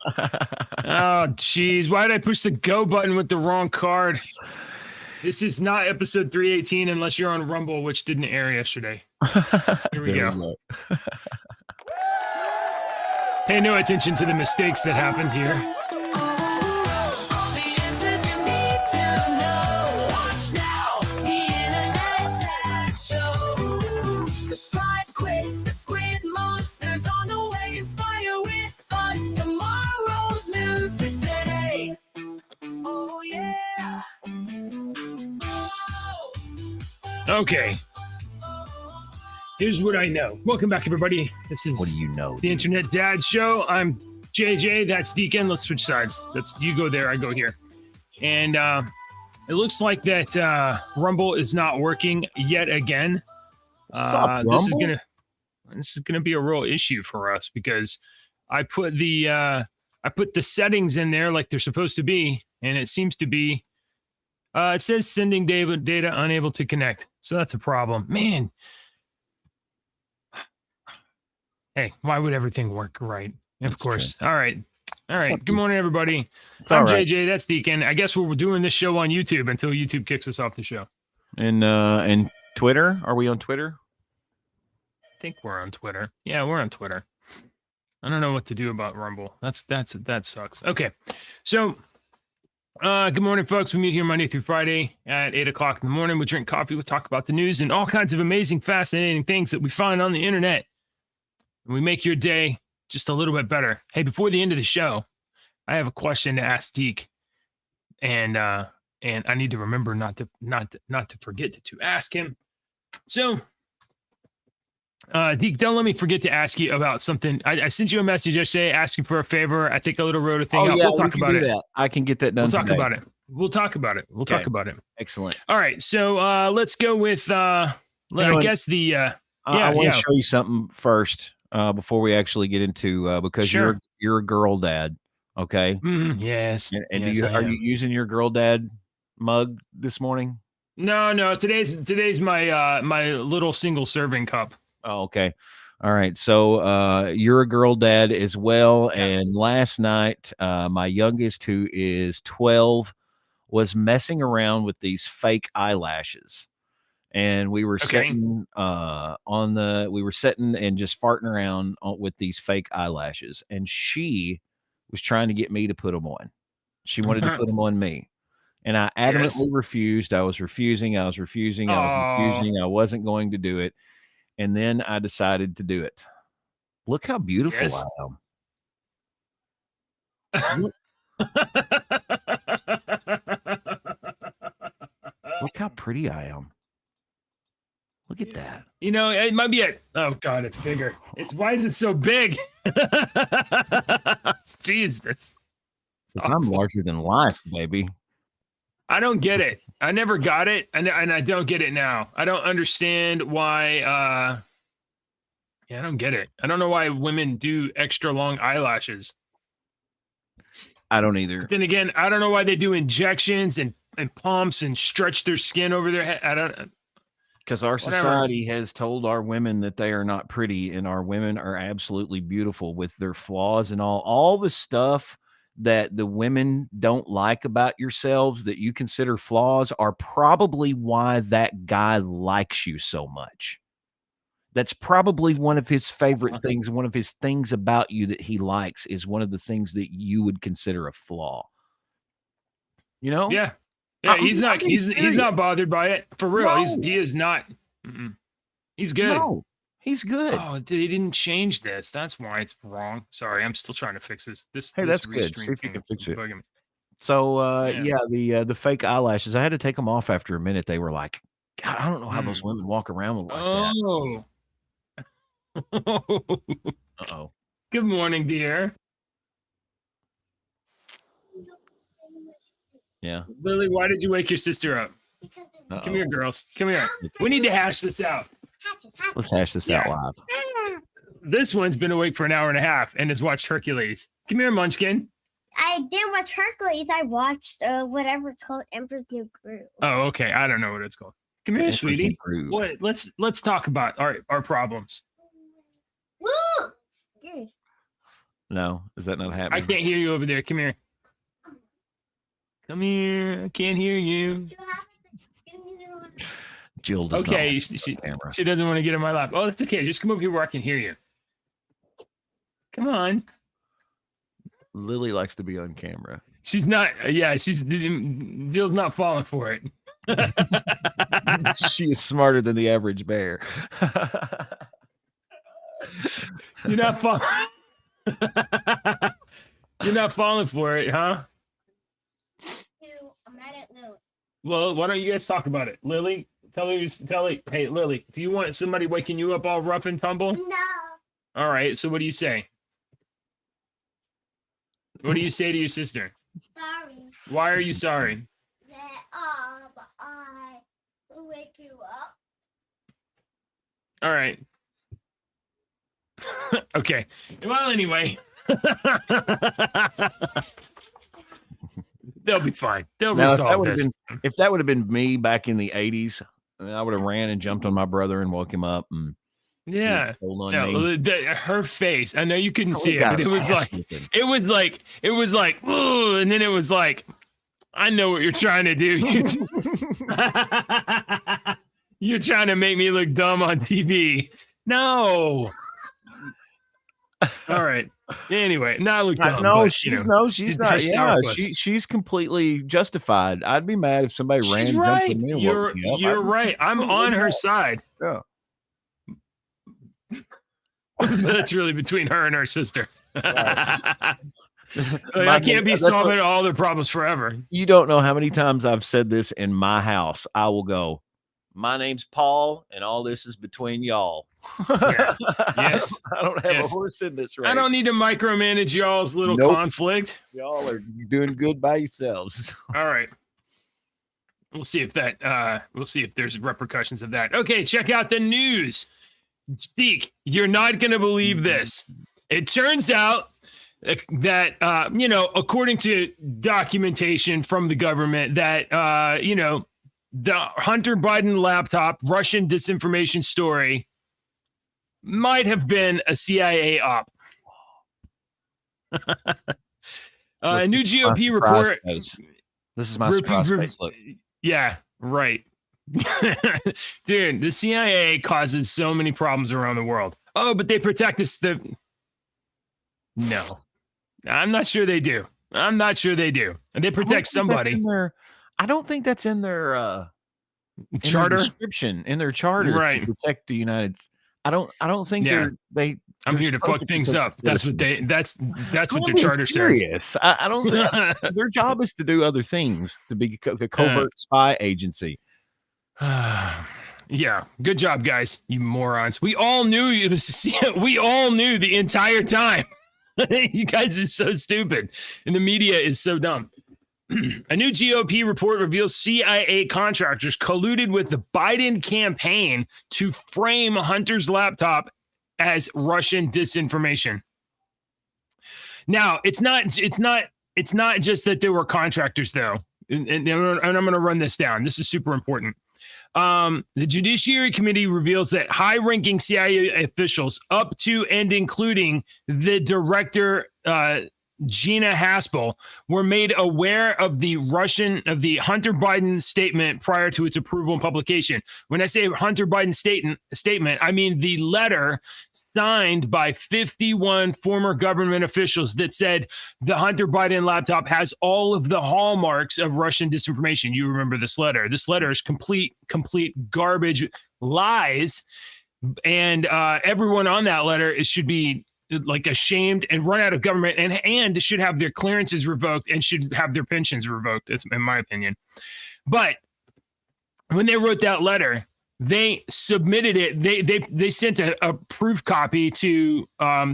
Oh, jeez. Why did I push the go button with the wrong card? This is not episode 318 unless you're on Rumble, which didn't air yesterday. Here we go. Pay no attention to the mistakes that happened here. Okay. Here's what I know. Welcome back, everybody. This is What do you know? the Internet Dad Show. I'm JJ. That's Deacon. Let's switch sides. You go there. I go here. And it looks like that Rumble is not working yet again. This is gonna be a real issue for us because I put the settings in there like they're supposed to be, and it seems to be. It says sending data unable to connect. So that's a problem. Man. Hey, why would everything work right? Of course. True. All right. Good morning, everybody. I'm JJ. That's Deacon. I guess we're doing this show on YouTube until YouTube kicks us off the show. And Twitter? Are we on Twitter? I think we're on Twitter. Yeah, we're on Twitter. I don't know what to do about Rumble. That sucks. Okay. So good morning, folks. We meet here Monday through Friday at 8 o'clock in the morning. We drink coffee. We talk about the news and all kinds of amazing, fascinating things that we find on the internet. And we make your day just a little bit better. Hey, before the end of the show, I have a question to ask Deke, and I need to remember not to forget to ask him. So, Deke, don't let me forget to ask you about something. I sent you a message yesterday asking for a favor. I think I wrote a thing up. Yeah, we'll talk about it. That. I can get that done. We'll talk about it. We'll talk about it. Talk about it. Excellent. All right. So let's go with I guess the I want to show you something first before we actually get into because you're a girl dad. Okay. Yes. And yes, are you using your girl dad mug this morning? No. Today's my little single serving cup. Oh, okay. All right. So you're a girl dad as well. Yeah. And last night, my youngest, who is 12, was messing around with these fake eyelashes. And we were sitting and just farting around with these fake eyelashes. And she was trying to get me to put them on. She wanted to put them on me. And I adamantly refused. I was refusing. I wasn't going to do it. And then I decided to do it. Look how beautiful I am. Look how pretty I am. Look at that. You know, it might be oh God, it's bigger. Why is it so big? Jeez, that's I'm larger than life, baby. I don't get it. I never got it, and I don't get it now. I don't understand why. I don't get it. I don't know why women do extra long eyelashes. I don't either. But then again, I don't know why they do injections and pumps and stretch their skin over their head. I don't. Because our society has told our women that they are not pretty, and our women are absolutely beautiful with their flaws and all the stuff that the women don't like about yourselves that you consider flaws are probably why that guy likes you so much. That's probably one of his favorite things. One of his things about you that he likes is one of the things that you would consider a flaw. You know? Yeah. Yeah, he's not bothered by it for real. No. He is not. He's good. No, he's good. Oh, they didn't change this. That's why it's wrong. Sorry, I'm still trying to fix this. That's good. See if you can fix it. So, the fake eyelashes. I had to take them off after a minute. They were like, God, I don't know how those women walk around with that. Uh-oh. Good morning, dear. Yeah. Lily, why did you wake your sister up? Come here, girls. Come here. We need to hash this out. Let's hash this out live. This one's been awake for an hour and a half and has watched Hercules. Come here, Munchkin. I didn't watch Hercules. I watched whatever it's called, Emperor's New Groove. Oh, okay. I don't know what it's called. Come here, sweetie. What? Let's talk about our problems. No, is that not I happening? can't hear you over there. Come here. Come here. I can't hear you. Jill does not Okay, want to be on camera. she doesn't want to get in my lap. Oh, that's okay. Just come over here where I can hear you. Come on. Lily likes to be on camera. She's not. Yeah, Jill's not falling for it. She is smarter than the average bear. You're not falling. You're not falling for it, huh? I'm mad at Lily. Well, why don't you guys talk about it, Lily? Tell her. Hey, Lily, do you want somebody waking you up all rough and tumble? No. All right. So what do you say? What do you say to your sister? Sorry Why are you sorry? that I will wake you up. All right. Okay. Well, anyway. They'll be fine. They'll Now, resolve this. if that would have been me back in the 80s, I would have ran and jumped on my brother and woke him up. And Yeah. told on No, me. her face. I know you couldn't Oh, see we it, got but it an was ass like, whooping. it was like, oh, and then it was like, I know what you're trying to do. You're trying to make me look dumb on TV. No. All right. Anyway, not look dumb. No, but, she's her not. Yeah, sourpuss. she's completely justified. I'd be mad if somebody ran She's and jumped right. on me and You're woke me up. you're right. I'm on her side. Yeah. That's really between her and her sister. Right. Like, I can't be solving all their problems forever. You don't know how many times I've said this in my house. I will go, my name's Paul, and all this is between y'all. Yeah. Yes. I don't have Yes. a horse in this race. I don't need to micromanage y'all's little Nope. conflict. Y'all are doing good by yourselves. All right. We'll see if there's repercussions of that. Okay, check out the news. Deke, you're not going to believe this. It turns out that according to documentation from the government, that the Hunter Biden laptop Russian disinformation story might have been a CIA op. A new GOP report. This is my surprise face. Look. Yeah, right. Dude, the CIA causes so many problems around the world. Oh, but they protect us. No, I'm not sure they do. I'm not sure they do. And they protect somebody. I don't think that's in their charter description, in their charter, right? To protect the United States. I don't think they. I'm here to fuck things up. That's what they. That's what their charter says. I don't think their job is to do other things, to be a covert spy agency. Yeah, good job, guys. You morons. We all knew you. We all knew the entire time. You guys are so stupid, and the media is so dumb. A new GOP report reveals CIA contractors colluded with the Biden campaign to frame Hunter's laptop as Russian disinformation. Now, it's not just that there were contractors, though. And I'm going to run this down. This is super important. The Judiciary Committee reveals that high-ranking CIA officials, up to and including the director, Gina Haspel, were made aware of the Hunter Biden statement prior to its approval and publication. When I say Hunter Biden statement, I mean the letter signed by 51 former government officials that said the Hunter Biden laptop has all of the hallmarks of Russian disinformation. You remember this letter. This letter is complete garbage, lies, and everyone on that letter should be like ashamed and run out of government and should have their clearances revoked and should have their pensions revoked, in my opinion. But when they wrote that letter, they submitted it. They sent a proof copy to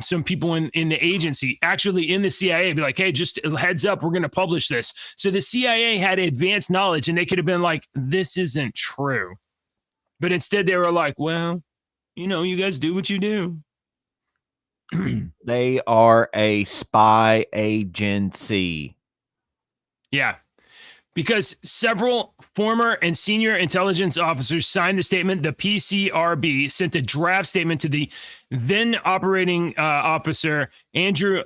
some people in the agency, actually in the CIA, be like, hey, just a heads up, we're going to publish this. So the CIA had advanced knowledge and they could have been like, this isn't true. But instead they were like, well, you guys do what you do. They are a spy agency. Yeah. because several former and senior intelligence officers signed the statement. The PCRB sent a draft statement to the then operating officer, Andrew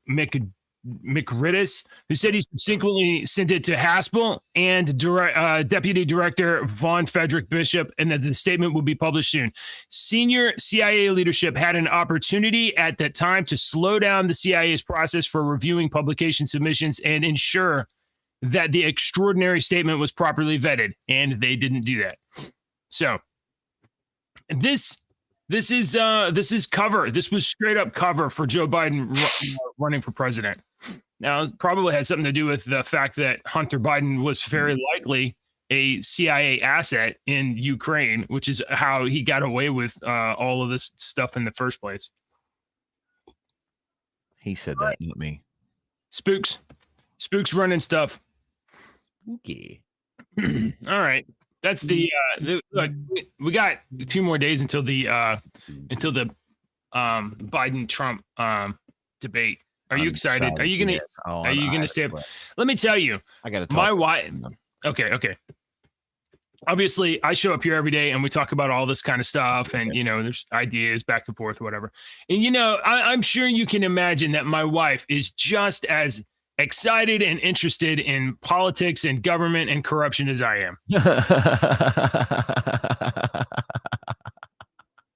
McRittis, who said he subsequently sent it to Haspel and Deputy Director Von Frederick Bishop, and that the statement will be published soon. Senior CIA leadership had an opportunity at that time to slow down the CIA's process for reviewing publication submissions and ensure that the extraordinary statement was properly vetted, and they didn't do that. So this is cover. This was straight up cover for Joe Biden running for president. Now, it probably had something to do with the fact that Hunter Biden was very likely a CIA asset in Ukraine, which is how he got away with all of this stuff in the first place. He said that, not me. Spooks running stuff. Okay. All right. That's the look, we got 2 more days until the Biden Trump debate. Are you excited? Are you gonna stay up? Let me tell you, I gotta talk. My wife. Okay. Obviously, I show up here every day and we talk about all this kind of stuff, and there's ideas back and forth, whatever. And I'm sure you can imagine that my wife is just as excited and interested in politics and government and corruption as I am.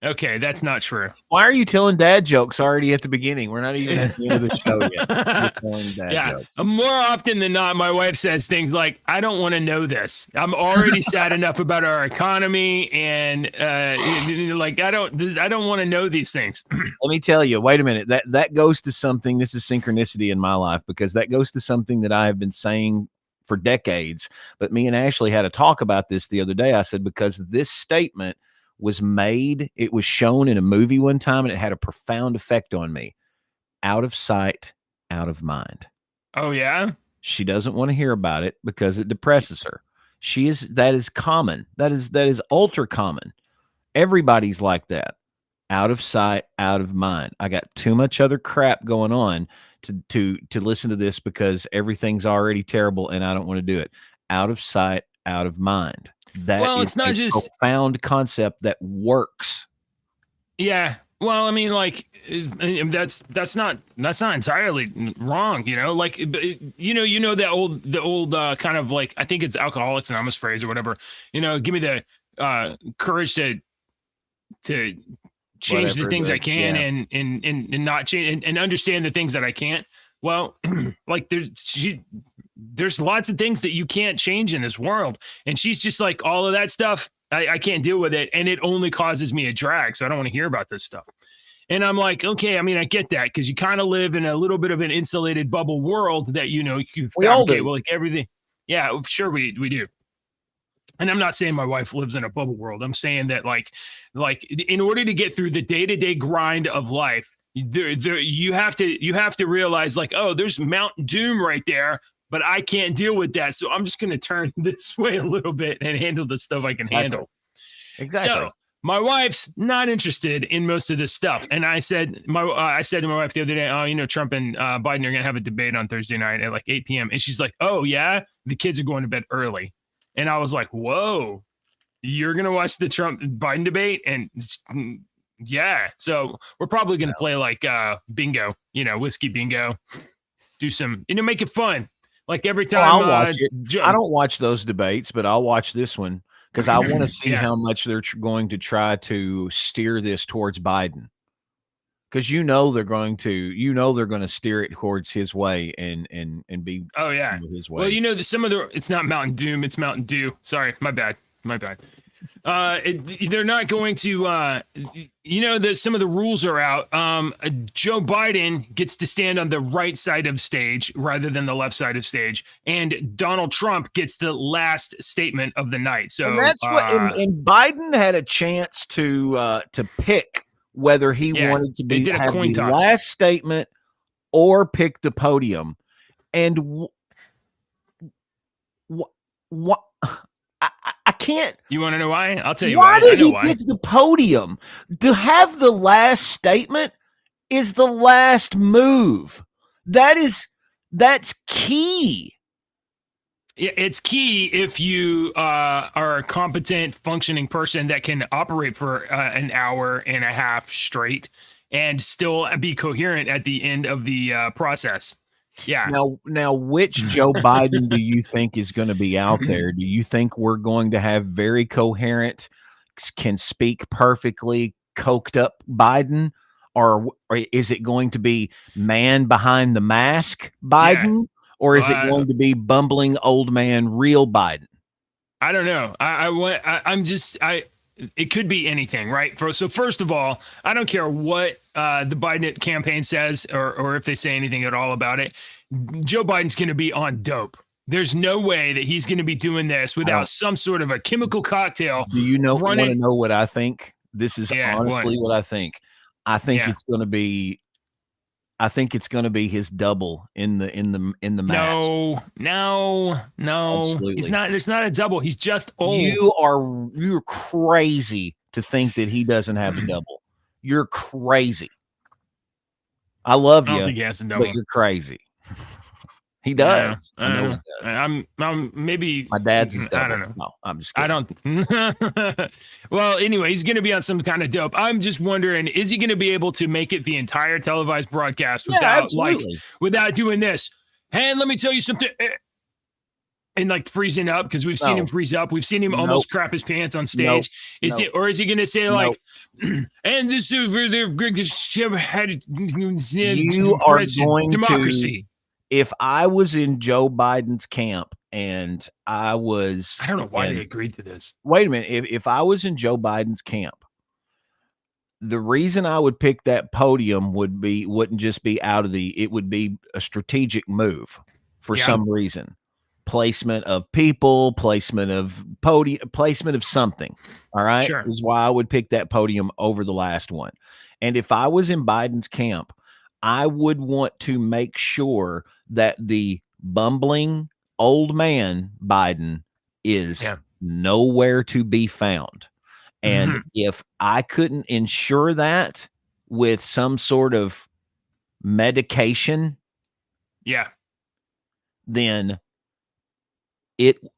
Okay, that's not true. Why are you telling dad jokes already at the beginning? We're not even at the end of the show yet. You're telling dad jokes. More often than not, my wife says things like, I don't want to know this. I'm already sad enough about our economy, and I don't want to know these things. Let me tell you, wait a minute. That goes to something. This is synchronicity in my life, because that goes to something that I have been saying for decades. But me and Ashley had a talk about this the other day. I said, because this statement was made, it was shown in a movie one time, and it had a profound effect on me. Out of sight, out of mind. Oh yeah. She doesn't want to hear about it because it depresses her. That is common. That is ultra common. Everybody's like that. Out of sight, out of mind. I got too much other crap going on to listen to this, because everything's already terrible and I don't want to do it. Out of sight, out of mind. It's not just a profound concept that works. Yeah. Well, I mean, like, that's not entirely wrong, like, the old kind of, like, I think it's Alcoholics Anonymous phrase or whatever, give me the courage to change the things I can, and not change and understand the things that I can't. Well, like, there's lots of things that you can't change in this world. And she's just like, all of that stuff, I can't deal with it. And it only causes me a drag. So I don't want to hear about this stuff. And I'm like, okay, I mean, I get that, because you kind of live in a little bit of an insulated bubble world that, we all do. Well, like everything. Yeah, sure. We do. And I'm not saying my wife lives in a bubble world. I'm saying that like in order to get through the day-to-day grind of life, you have to realize, like, oh, there's Mount Doom right there, but I can't deal with that. So I'm just going to turn this way a little bit and handle the stuff I can handle. Exactly. So my wife's not interested in most of this stuff. And I said to my wife the other day, Trump and Biden are going to have a debate on Thursday night at like 8 p.m. And she's like, oh yeah, the kids are going to bed early. And I was like, whoa, you're going to watch the Trump Biden debate? And yeah, so we're probably going to play like bingo, whiskey bingo, do some, make it fun. Like every time. I'll watch it. I don't watch those debates, but I'll watch this one, because I want to see how much they're going to try to steer this towards Biden. Because they're going to steer it towards his way and be his way. Well, some of it's not Mountain Doom, it's Mountain Dew. Sorry, my bad. They're not going to some of the rules are out. Joe Biden gets to stand on the right side of stage rather than the left side of stage, and Donald Trump gets the last statement of the night. So and that's and Biden had a chance to pick whether he wanted to have the last statement or pick the podium. And what I can't. You want to know why? I'll tell you why. Why did he pick the podium? To have the last statement is the last move. That's key. Yeah, it's key if you are a competent, functioning person that can operate for an hour and a half straight and still be coherent at the end of the process. Yeah. Now, which Joe Biden do you think is going to be out there? Do you think we're going to have very coherent, can speak perfectly, coked up Biden, or is it going to be man behind the mask Biden, or is it going to be bumbling old man real Biden? I don't know. It could be anything, right? So first of all, I don't care what the Biden campaign says or if they say anything at all about it. Joe Biden's going to be on dope. There's no way that he's going to be doing this without some sort of a chemical cocktail. Do you know? Want to know what I think? This is honestly what I think. I think it's going to be. I think it's going to be his double in the mask. No. Absolutely. He's not. There's not a double. He's just old. You're crazy to think that he doesn't have a double. You're crazy. I love you, but you're crazy. He does. Yeah, I know he does. I'm maybe my dad's his double. I don't know. No, I'm just kidding. I don't. Well, anyway, he's going to be on some kind of dope. I'm just wondering, is he going to be able to make it the entire televised broadcast without doing this? And let me tell you something. And like freezing up, because we've seen him freeze up. We've seen him almost crap his pants on stage. Is he going to say like, and this is where they're had you are going democracy. To, if I was in Joe Biden's camp and I don't know why they agreed to this. Wait a minute. If I was in Joe Biden's camp, the reason I would pick that podium wouldn't just be it would be a strategic move for some reason. Placement of people, placement of podium, placement of something. All right. Sure. Is why I would pick that podium over the last one. And if I was in Biden's camp, I would want to make sure that the bumbling old man Biden is nowhere to be found. And if I couldn't ensure that with some sort of medication, then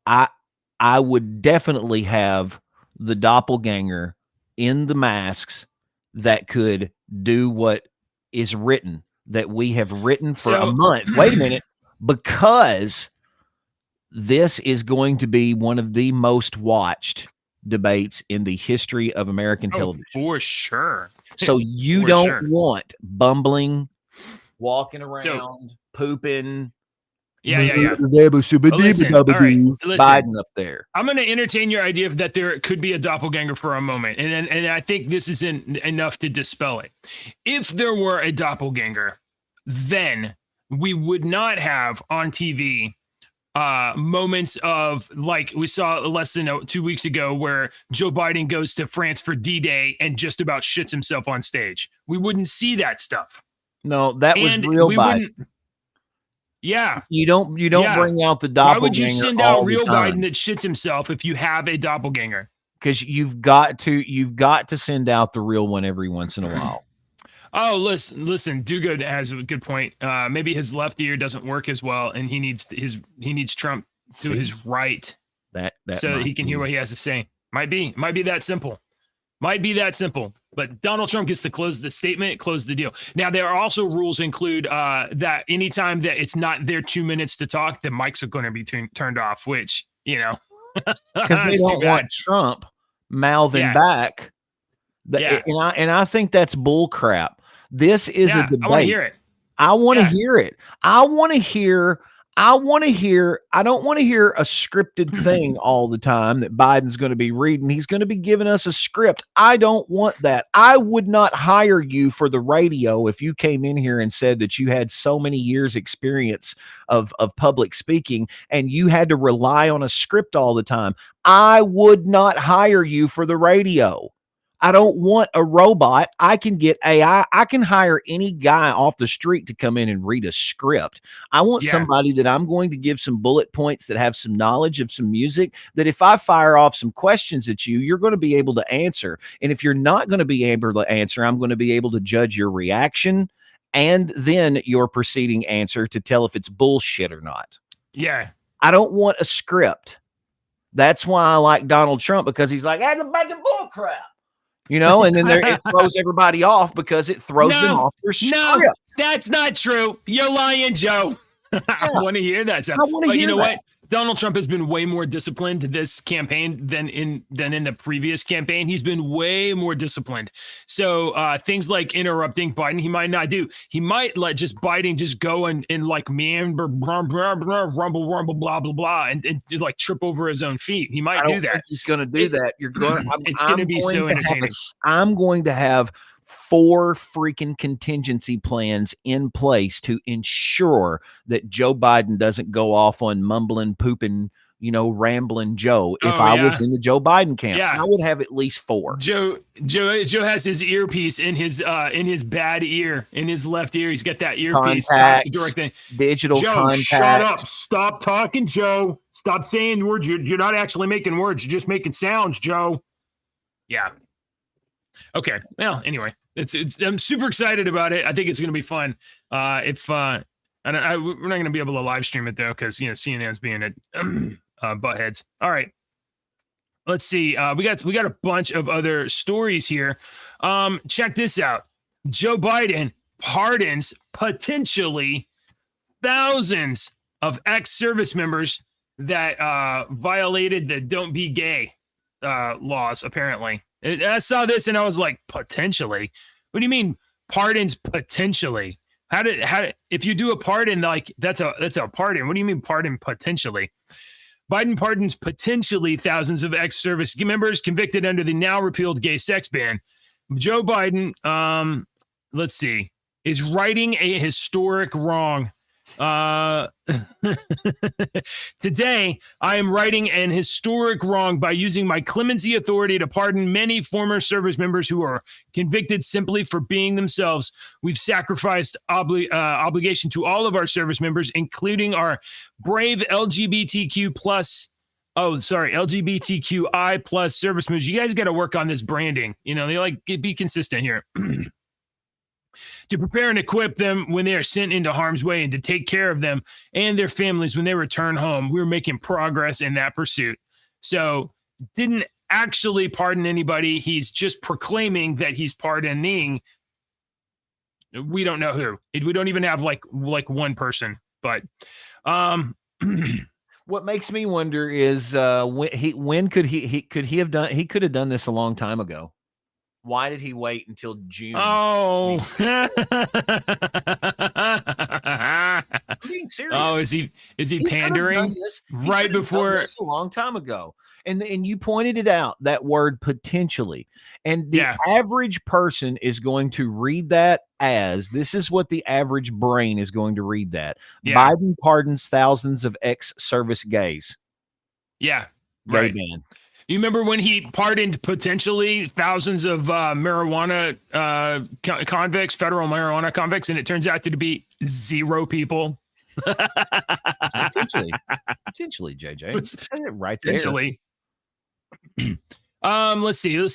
I would definitely have the doppelganger in the masks that could do what is written, that we have written for a month. Wait a minute, because this is going to be one of the most watched debates in the history of American television. For sure. So you don't want bumbling, walking around, pooping. Listen, Biden up there. I'm going to entertain your idea that there could be a doppelganger for a moment, and I think this isn't enough to dispel it. If there were a doppelganger, then we would not have on TV moments of like we saw less than 2 weeks ago where Joe Biden goes to France for D-Day and just about shits himself on stage. We wouldn't see that stuff. No, that was real Biden. Yeah. You don't bring out the doppelganger. Why would you send out real Biden that shits himself if you have a doppelganger? Because you've got to send out the real one every once in a while. Oh, listen, Do-Good has a good point. Maybe his left ear doesn't work as well, and he needs Trump to his right. That so he can hear what he has to say. Might be that simple. But Donald Trump gets to close the statement, close the deal. Now, there are also rules include that anytime that it's not their 2 minutes to talk, the mics are going to be turned off, which, because they don't want Trump mouthing back. And I think that's bull crap. This is a debate. I want to hear it. I want to hear I want to hear, I don't want to hear a scripted thing all the time that Biden's going to be reading. He's going to be giving us a script. I don't want that. I would not hire you for the radio if you came in here and said that you had so many years experience of public speaking and you had to rely on a script all the time. I would not hire you for the radio. I don't want a robot. I can get AI. I can hire any guy off the street to come in and read a script. I want somebody that I'm going to give some bullet points that have some knowledge of some music, that if I fire off some questions at you, you're going to be able to answer. And if you're not going to be able to answer, I'm going to be able to judge your reaction and then your preceding answer to tell if it's bullshit or not. Yeah. I don't want a script. That's why I like Donald Trump, because he's like, that's a bunch of bull crap. And then it throws everybody off because it throws them off their script. No, that's not true. You're lying, Joe. I want to hear that. I want to hear you know that. what? Donald Trump has been way more disciplined this campaign than in the previous campaign. He's been way more disciplined. So things like interrupting Biden, he might not do. He might let just Biden just go and like meander, rumble, blah, blah, blah, and like trip over his own feet. He might do that. Think he's going to do that. You're going. It's going to be so entertaining. I'm going to have 4 freaking contingency plans in place to ensure that Joe Biden doesn't go off on mumbling, pooping, rambling Joe. If I was in the Joe Biden camp, I would have at least 4. Joe has his earpiece in his bad ear, in his left ear. He's got that earpiece. Contacts, digital Joe, contacts. Shut up. Stop talking, Joe. Stop saying words. You're not actually making words. You're just making sounds, Joe. Yeah. Okay. Well, anyway, I'm super excited about it. I think it's going to be fun. We're not going to be able to live stream it though, because CNN's being at buttheads. All right. Let's see. We got a bunch of other stories here. Check this out. Joe Biden pardons potentially thousands of ex-service members that violated the "Don't Be Gay" laws. Apparently, I saw this and I was like, potentially. What do you mean pardons potentially? How if you do a pardon, like that's a pardon? What do you mean pardon potentially? Biden pardons potentially thousands of ex-service members convicted under the now repealed gay sex ban. Joe Biden, let's see, is righting a historic wrong. Today, I am righting an historic wrong by using my clemency authority to pardon many former service members who are convicted simply for being themselves. We've sacrificed obligation to all of our service members, including our brave LGBTQI plus service members. You guys got to work on this branding. They be consistent here. To prepare and equip them when they are sent into harm's way, and to take care of them and their families when they return home. We're making progress in that pursuit. So didn't actually pardon anybody. He's just proclaiming that he's pardoning. We don't know who. We don't even have like one person. But what makes me wonder is when could he have done this a long time ago? Why did he wait until June? Oh, I'm being serious. Oh, is he pandering right before a long time ago? And you pointed it out, that word potentially. And the average person is going to read that as, this is what the average brain is going to read that. Yeah. Biden pardons thousands of ex-service gays. Yeah. Gay ban. You remember when he pardoned potentially thousands of marijuana convicts, federal marijuana convicts, and it turns out to be 0 people? Potentially, JJ. Right there. Potentially. Let's see. Let's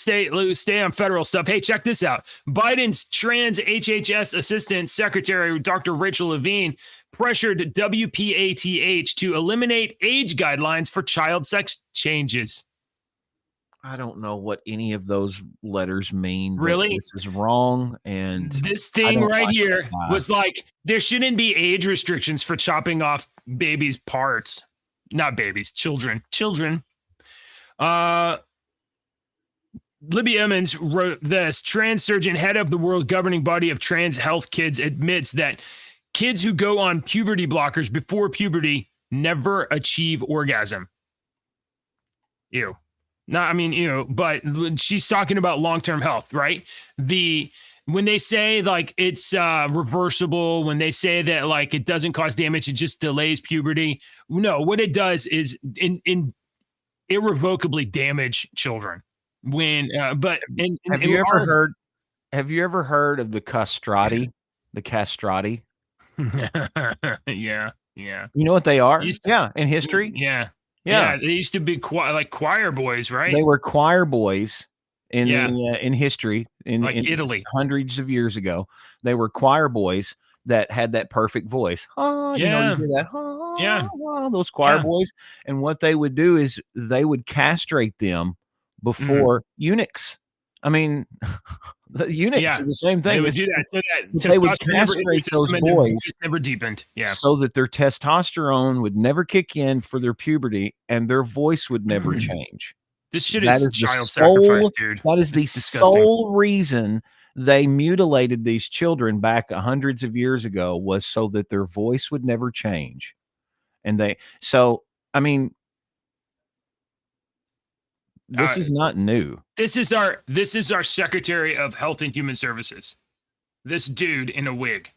stay on federal stuff. Hey, check this out. Biden's trans HHS assistant secretary, Dr. Rachel Levine, pressured WPATH to eliminate age guidelines for child sex changes. I don't know what any of those letters mean. Really? This is wrong. And this thing right here was like, there shouldn't be age restrictions for chopping off babies' parts. Not babies, children. Libby Emmons wrote this. Trans surgeon, head of the world governing body of trans health kids, admits that kids who go on puberty blockers before puberty never achieve orgasm. Ew. But she's talking about long-term health, right? When they say like it's reversible, when they say that like it doesn't cause damage, it just delays puberty. No, what it does is irrevocably damage children. Have you ever heard of the castrati? The castrati? Yeah. You know what they are? In history. Yeah, they used to be choir boys, right? They were choir boys in history in Italy, hundreds of years ago. They were choir boys that had that perfect voice. You Yeah. hear that, Yeah. those choir Yeah. boys. And what they would do is they would castrate them before eunuchs. I mean, the eunuchs are the same thing. They would do that so that They would testosterone never hit their castrate those system and their boys voice never deepened. Yeah. so that their testosterone would never kick in for their puberty and their voice would never change. This shit That is is the child sacrifice, dude. That is the It's disgusting. sole reason they mutilated these children back hundreds of years ago, was so that their voice would never change. And I mean, this is not new. This is our Secretary of Health and Human Services. This dude in a wig.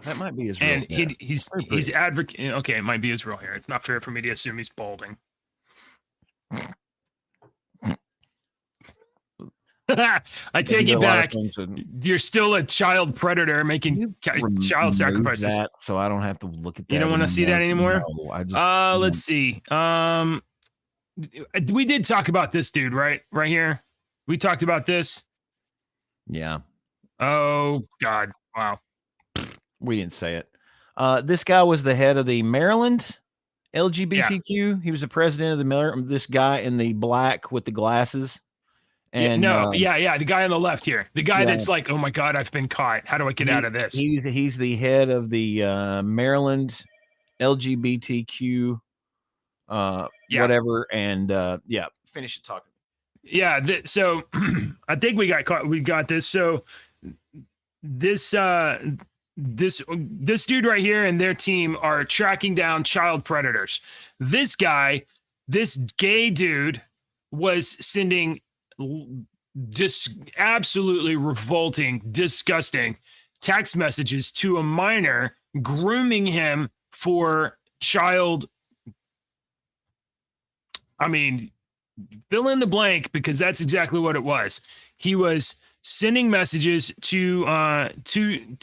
That might be his real And hair. he's advocate. Okay, it might be his real hair. It's not fair for me to assume he's balding. I take it back. You're still a child predator making child sacrifices. So I don't have to look at that. You don't want to see that anymore? No, I just let's see. We did talk about this dude, right here. We talked about this. Yeah. Oh God. Wow. We didn't say it. This guy was the head of the Maryland LGBTQ. Yeah. He was the president of the Maryland. This guy in the black with the glasses. And the guy on the left here, the guy that's like, oh my God, I've been caught. How do I get out of this? He's the head of the Maryland LGBTQ, whatever. And finish the talking. Yeah. So I think we got caught. We got this. So this dude right here and their team are tracking down child predators. This gay dude was sending just absolutely revolting, disgusting text messages to a minor, grooming him for child. I mean, fill in the blank, because that's exactly what it was. He was sending messages to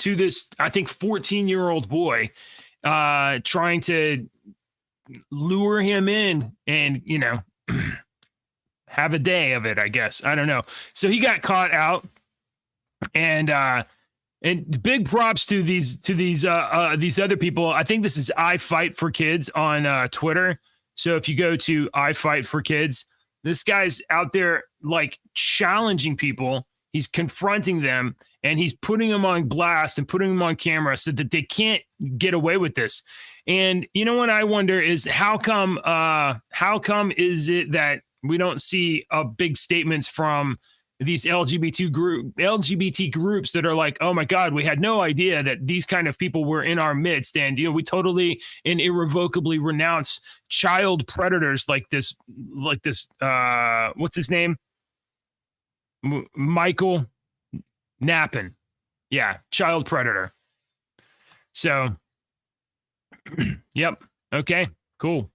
this, I think, 14-year-old boy, trying to lure him in and, have a day of it, I guess. I don't know. So he got caught out, and big props to these other people. I think this is I Fight for Kids on Twitter. So if you go to I Fight for Kids, this guy's out there like challenging people. He's confronting them, and he's putting them on blast and putting them on camera so that they can't get away with this. And what I wonder is how come is it that we don't see big statements from these LGBT groups that are like, oh my God, we had no idea that these kind of people were in our midst. And, we totally and irrevocably renounce child predators like this, what's his name? Michael Nappen. Yeah. Child predator. So, yep. Okay, cool.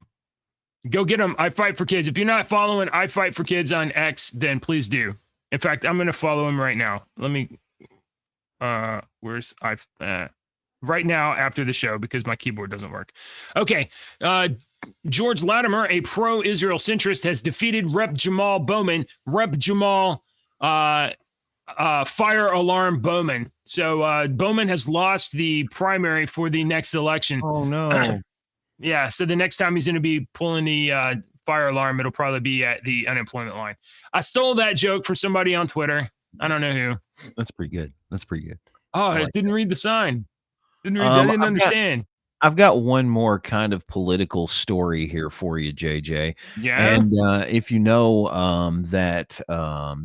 Go get them. I Fight for Kids. If you're not following I Fight for Kids on X, then please do. In fact, I'm going to follow him right now. Let me, where's right now after the show, because my keyboard doesn't work. Okay. George Latimer, a pro-Israel centrist, has defeated Rep. Jamal Bowman. Rep. Jamal, fire alarm Bowman. So Bowman has lost the primary for the next election. Oh no. Yeah, so the next time he's going to be pulling the fire alarm, it'll probably be at the unemployment line. I stole that joke from somebody on Twitter. I don't know who. That's pretty good. Oh, I didn't read the sign. I didn't understand. I've got one more kind of political story here for you, JJ. Yeah. And if you know that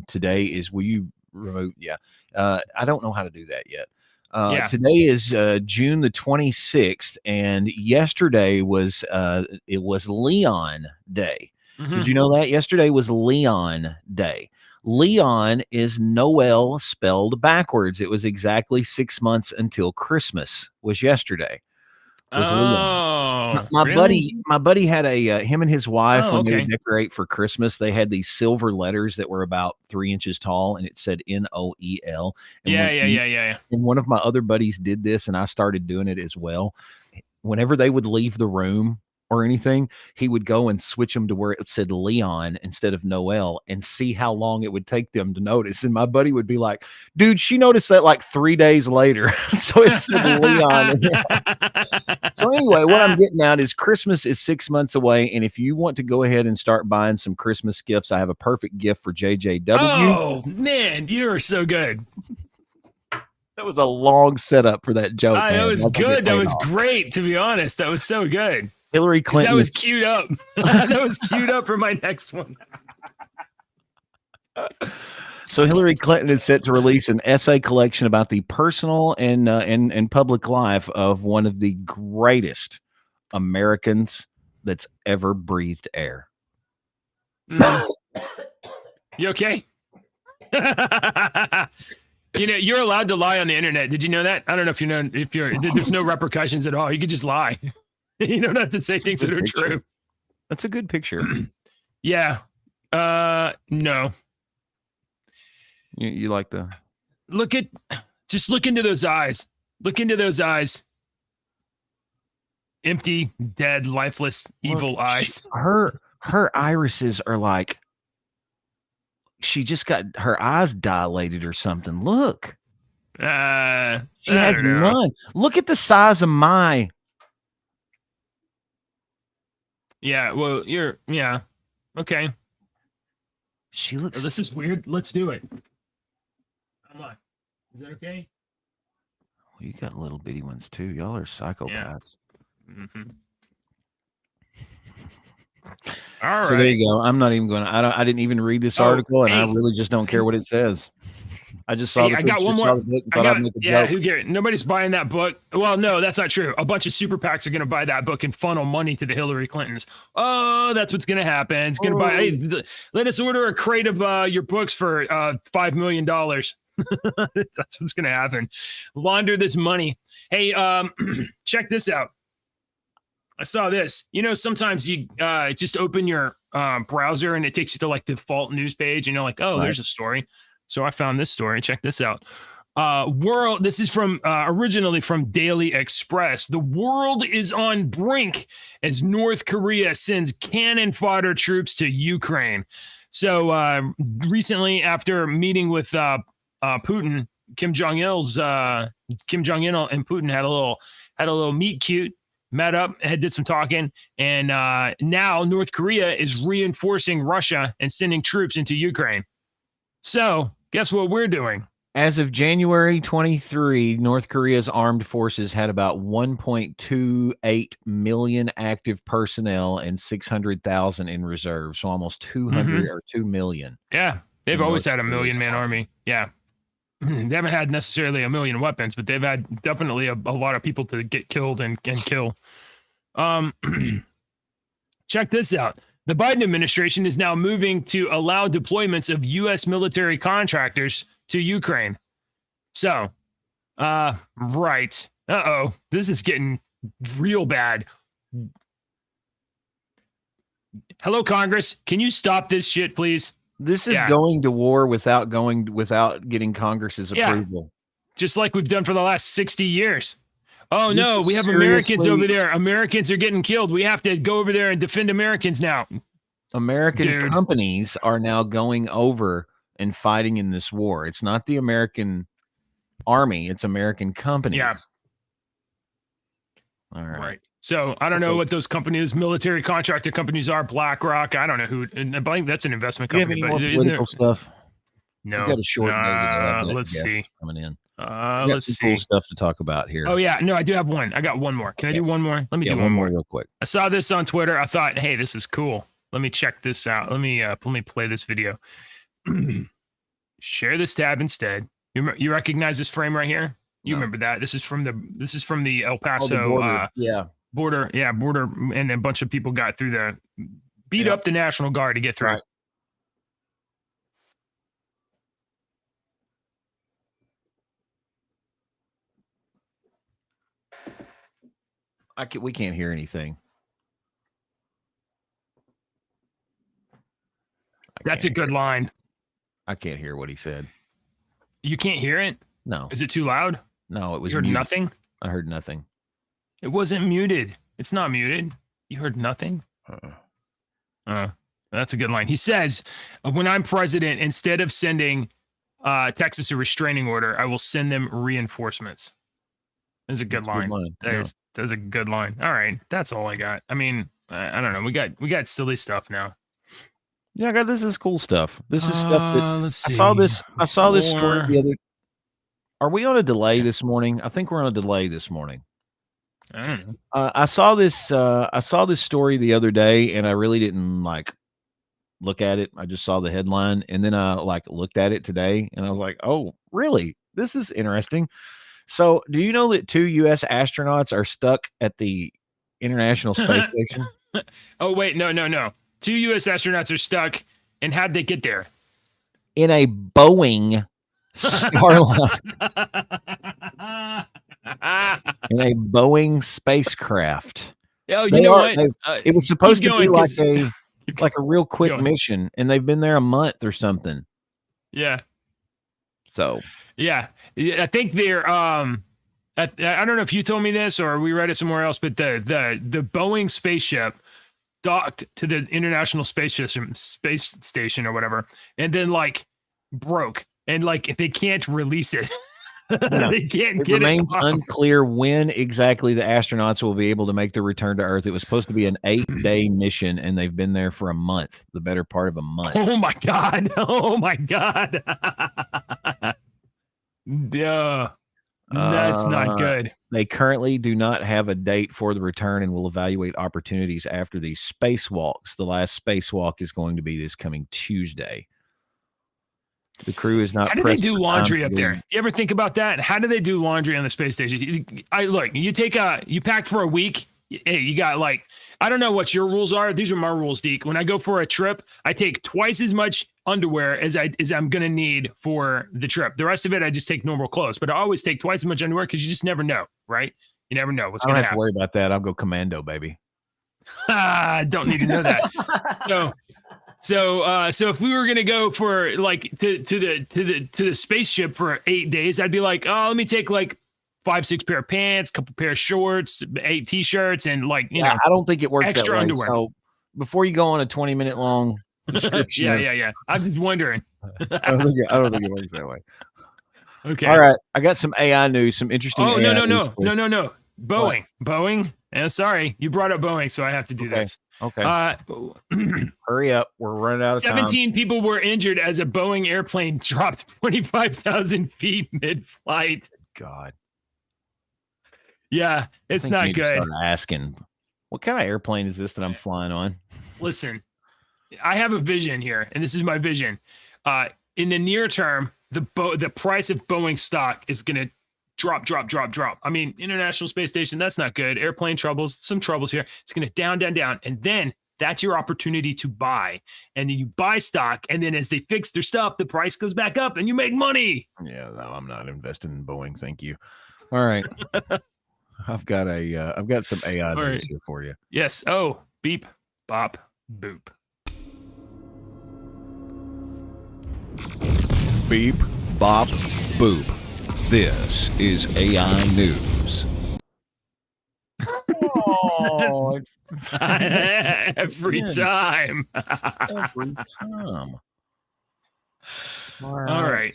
today is, will you remote? Yeah. I don't know how to do that yet. Today is June the 26th, and yesterday was it was Leon Day. Mm-hmm. Did you know that? Yesterday was Leon Day. Leon is Noel spelled backwards. It was exactly 6 months until Christmas was yesterday. Leon. My buddy had him and his wife when they would decorate for Christmas, they had these silver letters that were about 3 inches tall, and it said Noel. Yeah. And one of my other buddies did this, and I started doing it as well. Whenever they would leave the room, or anything, he would go and switch them to where it said Leon instead of Noel and see how long it would take them to notice. And my buddy would be like, dude, she noticed that like 3 days later. So it said Leon. So anyway, what I'm getting at is Christmas is 6 months away. And if you want to go ahead and start buying some Christmas gifts, I have a perfect gift for JJW. Oh, man, you are so good. That was a long setup for that joke. That was good. That was great, to be honest. That was so good. Hillary Clinton. That was queued up. That was queued up for my next one. So Hillary Clinton is set to release an essay collection about the personal and public life of one of the greatest Americans that's ever breathed air. You okay? You know, you're allowed to lie on the internet. Did you know that? I don't know if you know, there's no repercussions at all. You could just lie. You don't have to say things that are true. That's a good picture. Yeah. No. You like the just look into those eyes. Look into those eyes. Empty, dead, lifeless, evil eyes. Her irises are like, she just got her eyes dilated or something. Look. She has none. Look at the size of my. Yeah, well, yeah. Okay. She looks. Oh, this is weird. Let's do it. Come on. Is that okay? Well, you got little bitty ones too. Y'all are psychopaths. Yeah. Mm-hmm. All right. So there you go. I'm not even going to, I didn't even read this article, and I really just don't care what it says. I just saw the picture, got one more. saw the book, and thought I'd make a joke. Who cares? Nobody's buying that book. Well, no, that's not true. A bunch of super PACs are going to buy that book and funnel money to the Hillary Clintons. Oh, that's what's going to happen. It's going to buy. Hey, let us order a crate of your books for $5 million. That's what's going to happen. Launder this money. Hey, check this out. I saw this. You know, sometimes you just open your browser and it takes you to like the default news page, and you're like, oh, there's a story. So I found this story. Check this out. This is from originally from Daily Express. The world is on brink as North Korea sends cannon fodder troops to Ukraine. So recently, after meeting with Putin, Kim Jong-il and Putin had a little meet cute. Met up, did some talking, and now North Korea is reinforcing Russia and sending troops into Ukraine. So, guess what we're doing? As of January 23, North Korea's armed forces had about 1.28 million active personnel and 600,000 in reserve, so almost 200 or 2 million. Yeah, they've always had a million-man army. Yeah. They haven't had necessarily a million weapons, but they've had definitely a lot of people to get killed and kill. Check this out. The Biden administration is now moving to allow deployments of U.S. military contractors to Ukraine. So, right. Uh-oh. This is getting real bad. Hello, Congress. Can you stop this shit, please? This is going to war without getting Congress's approval. Just like we've done for the last 60 years. Oh, no, we have Americans over there. Americans are getting killed. We have to go over there and defend Americans now. American companies are now going over and fighting in this war. It's not the American army. It's American companies. Yeah. All right. So I don't know what those companies, military contractor companies are. BlackRock. I don't know who. And I think that's an investment company. Do you have any more political stuff? No. Got a short let's see. Coming in. Let's see. Cool stuff to talk about here. Oh yeah, no, I do have one. I got one more. Can I do one more? Let me do one more real quick. I saw this on Twitter. I thought, hey, this is cool. Let me check this out. Let me play this video. Share this tab instead. You recognize this frame right here? You remember that? This is from the El Paso border. Border, and a bunch of people got through beat up the National Guard to get through. Right. We can't hear anything. That's a good line. I can't hear what he said. You can't hear it? No. Is it too loud? No, it was You heard muted. nothing? I heard nothing. It wasn't muted. It's not muted. You heard nothing? That's a good line. He says, when I'm president, instead of sending Texas a restraining order, I will send them reinforcements. That's a good line. That's a good line. All right. That's all I got. I mean, I don't know. We got silly stuff now. Yeah, this is cool stuff. This is stuff that let's see. I saw this story the other. Are we on a delay this morning? I think we're on a delay this morning. I don't know. I saw this story the other day, and I really didn't look at it. I just saw the headline, and then I looked at it today, and I was like, "Oh, really? This is interesting." So, do you know that 2 U.S. astronauts are stuck at the International Space Station? Oh, wait, no. 2 U.S. astronauts are stuck, and how'd they get there? In a Boeing Starliner. In a Boeing spacecraft. Oh, you know what? It was supposed to be like a real quick mission, and they've been there a month or something. Yeah. So. Yeah, I think they're. I don't know if you told me this or we read it somewhere else, but the Boeing spaceship docked to the International Space Station or whatever, and then broke, and they can't release it. They can't get it. It remains unclear when exactly the astronauts will be able to make the return to Earth. It was supposed to be an 8-day mission, and they've been there for a month, the better part of a month. Oh my god! Oh my god! Yeah, that's not good. They currently do not have a date for the return and will evaluate opportunities after these spacewalks. The last spacewalk is going to be this coming Tuesday. The crew is not. How do they do laundry up there? You ever think about that? How do they do laundry on the space station? You pack for a week. Hey, you got I don't know what your rules are. These are my rules, Deke. When I go for a trip, I take twice as much underwear as I'm gonna need for the trip. The rest of it, I just take normal clothes. But I always take twice as much underwear because you just never know, right? You never know what's gonna happen. I don't have to worry about that. I'll go commando, baby. Don't need to know that. So if we were gonna go for to the spaceship for 8 days, I'd be like, oh, let me take 5-6 pair of pants, couple pair of shorts, 8 t-shirts, and I don't think it works extra that way. Underwear. So before you go on a 20-minute long description, yeah. I'm just wondering. I don't think it works that way. Okay. All right. I got some AI news, some interesting. Oh no. Boeing. Boeing. Sorry, you brought up Boeing, so I have to do this. Okay. Hurry up. We're running out of 17 people were injured as a Boeing airplane dropped 25,000 feet mid-flight. God. Yeah, it's not good. Start asking, what kind of airplane is this that I'm flying on? Listen, I have a vision here, and this is my vision. In the near term, the price of Boeing stock is going to drop. I mean, International Space Station, that's not good. Airplane troubles, some troubles here. It's going to down. And then that's your opportunity to buy. And then you buy stock, and then as they fix their stuff, the price goes back up and you make money. Yeah, no, I'm not investing in Boeing. Thank you. All right. I've got some AI news here for you. Yes. Oh, beep, bop, boop. Beep, bop, boop. This is AI news. Oh, every time. Every time. All right.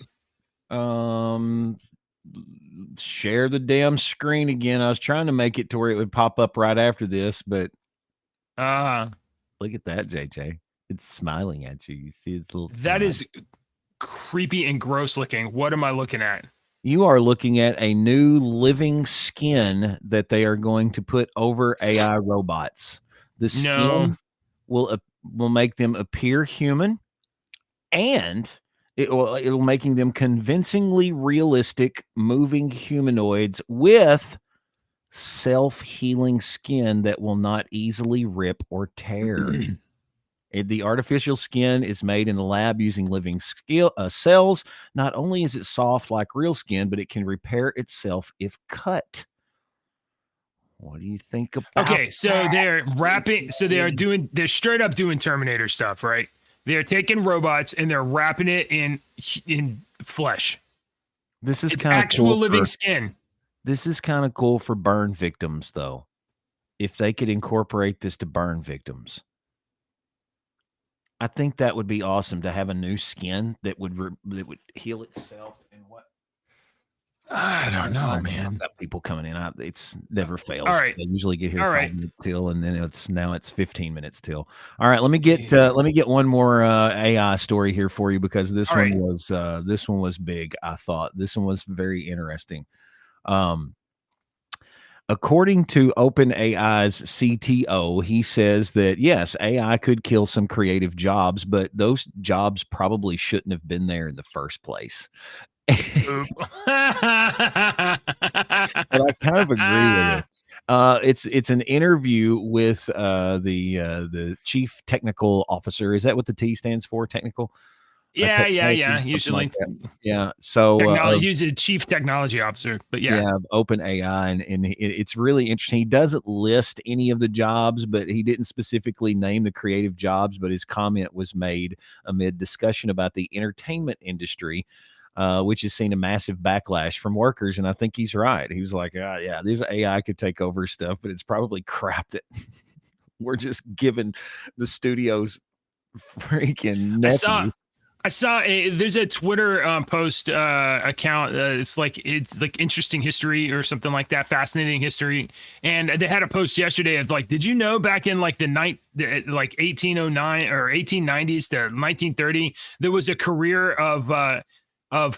Share the damn screen again. I was trying to make it to where it would pop up right after this, but look at that, JJ. It's smiling at you. You see its little. That is creepy and gross looking. What am I looking at? You are looking at a new living skin that they are going to put over AI robots. The skin will make them appear human, and it'll making them convincingly realistic moving humanoids with self-healing skin that will not easily rip or tear. The artificial skin is made in a lab using living cells. Not only is it soft like real skin, but it can repair itself if cut. What do you think about Okay, so that? They're straight up doing Terminator stuff, right? They're taking robots and they're wrapping it in flesh. This is kind of actual living skin. This is kind of cool for burn victims, though. if they could incorporate this to burn victims. I think that would be awesome to have a new skin that would heal itself and what. I don't know, man. I've got people coming in. It's never fails. All right. They usually get here All 5 right. minutes till, and then it's 15 minutes till. All right, let me get one more AI story here for you, because this All one right. was big. I thought this one was very interesting. According to OpenAI's CTO, he says that yes, AI could kill some creative jobs, but those jobs probably shouldn't have been there in the first place. But I kind of agree with it. It's an interview with the chief technical officer. Is that what the T stands for? Technical? Yeah. Usually, Like yeah. So he's a chief technology officer, but yeah, OpenAI, and it's really interesting. He doesn't list any of the jobs, but he didn't specifically name the creative jobs. But his comment was made amid discussion about the entertainment industry, which has seen a massive backlash from workers. And I think he's right. He was like, yeah, this AI could take over stuff, but it's probably crap that we're just giving the studios freaking nephew. I saw there's a Twitter post account. It's like interesting history or something like that, fascinating history. And they had a post yesterday of like, did you know back in like like 1809 or 1890s to 1930, there was a career of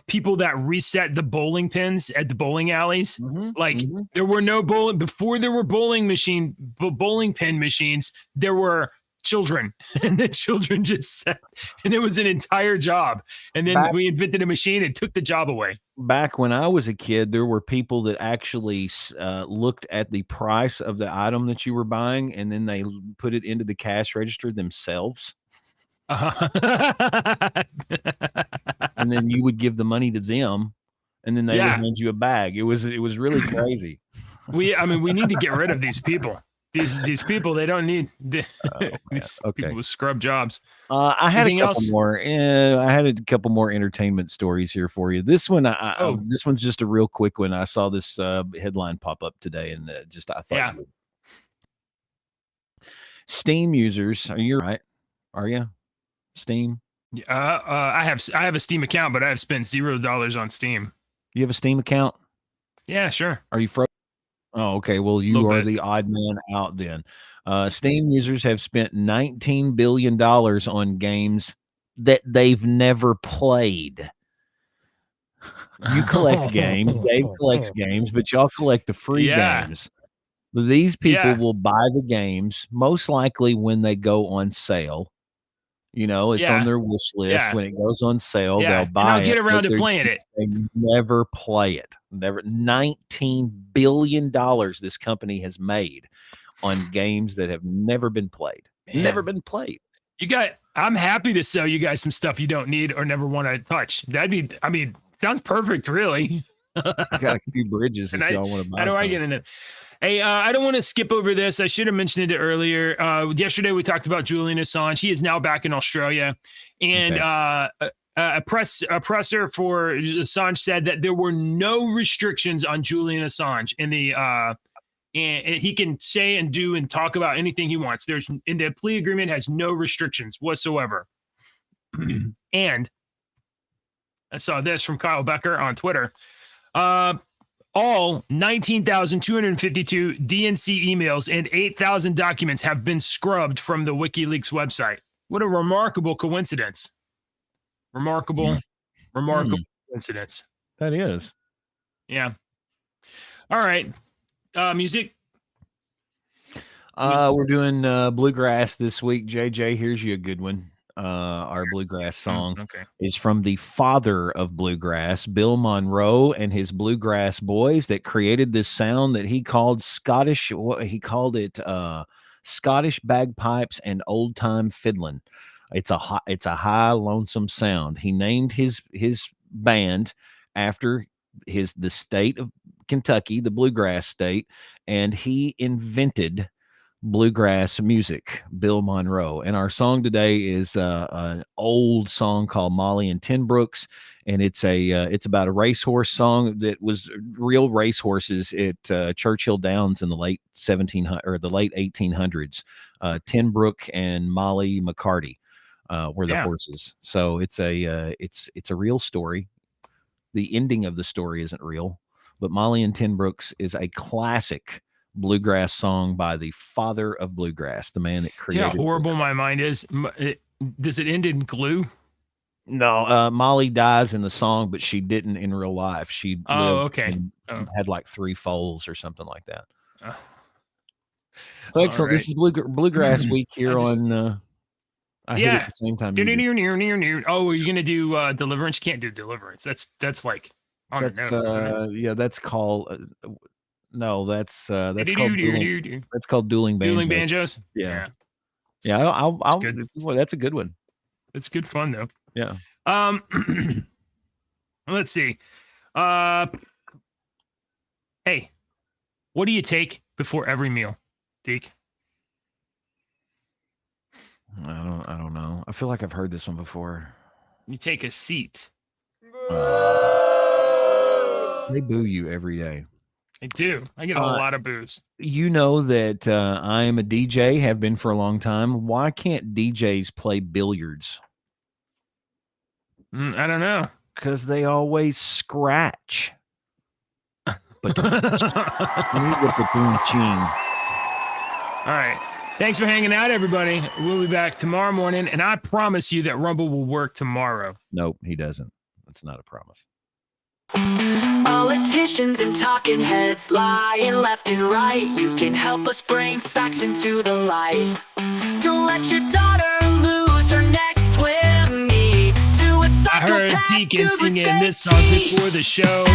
people that reset the bowling pins at the bowling alleys. There were no bowling before there were bowling pin machines. There were children, and the children just sat, and it was an entire job. And then we invented a machine and took the job away. Back when I was a kid, there were people that actually looked at the price of the item that you were buying, and then they put it into the cash register themselves. And then you would give the money to them, and then they would hand you a bag. It was really crazy. We need to get rid of these people. These people, they don't need these people with scrub jobs. I had a couple more. I had a couple more entertainment stories here for you. This one, this one's just a real quick one. I saw this headline pop up today, and I thought, Steam users, are you right? Are you Steam? I have a Steam account, but I have spent $0 on Steam. You have a Steam account? Yeah, sure. Are you frozen? Oh, okay. Well, you are the odd man out then. Steam users have spent $19 billion on games that they've never played. You collect games, Dave collects games, but y'all collect the free games. These people will buy the games, most likely when they go on sale. It's on their wish list. When it goes on sale, they'll buy it. Get around to playing it. They never play it. Never. $19 billion this company has made on games that have never been played. Man. Never been played. I'm happy to sell you guys some stuff you don't need or never want to touch. Sounds perfect, really. I got a few bridges if y'all want to buy. How do I get in it? Hey, I don't want to skip over this. I should have mentioned it earlier. Yesterday, we talked about Julian Assange. He is now back in Australia. And a presser for Assange said that there were no restrictions on Julian Assange in the and he can say and do and talk about anything he wants. In the plea agreement has no restrictions whatsoever. And I saw this from Kyle Becker on Twitter. All 19,252 DNC emails and 8,000 documents have been scrubbed from the WikiLeaks website. What a remarkable coincidence. Remarkable coincidence. That is. Yeah. All right. Music. We're doing bluegrass this week. JJ, here's you a good one. Our bluegrass song is from the father of bluegrass, Bill Monroe, and his bluegrass boys that created this sound that he called Scottish. He called it Scottish bagpipes and old time fiddling. It's a high lonesome sound. He named his band after the state of Kentucky, the bluegrass state, and he invented bluegrass music, Bill Monroe. And our song today is an old song called Molly and Ten Brooks, and it's about a racehorse song that was real racehorses at Churchill Downs in the late 1700 or the late 1800s. Ten Brook and Molly McCarty were the horses. So it's a real story. The ending of the story isn't real, but Molly and Ten Brooks is a classic bluegrass song by the father of bluegrass, the man that created. See how horrible my mind is. Does it end in glue? No, Molly dies in the song, but she didn't in real life. She and had like 3 foals or something like that. So excellent. Right. This is Bluegrass Week here on. I hit it at the same time. Oh, are you gonna do Deliverance? You can't do Deliverance. That's like on the nose. Yeah, that's called. No, that's called dueling banjos. Dueling banjos. Yeah. I'll that's a good one. It's good fun though. Yeah. Let's see. Hey, what do you take before every meal, Deke? I don't know. I feel like I've heard this one before. You take a seat. They boo you every day. I do. I get a lot of boos. You know that I am a DJ, have been for a long time. Why can't DJs play billiards? I don't know. Because they always scratch. All right. Thanks for hanging out, everybody. We'll be back tomorrow morning, and I promise you that Rumble will work tomorrow. Nope, he doesn't. That's not a promise. Politicians and talking heads lying left and right. You can help us bring facts into the light. Don't let your daughter lose her next swim meet to a I heard Deacon singing this song before the show.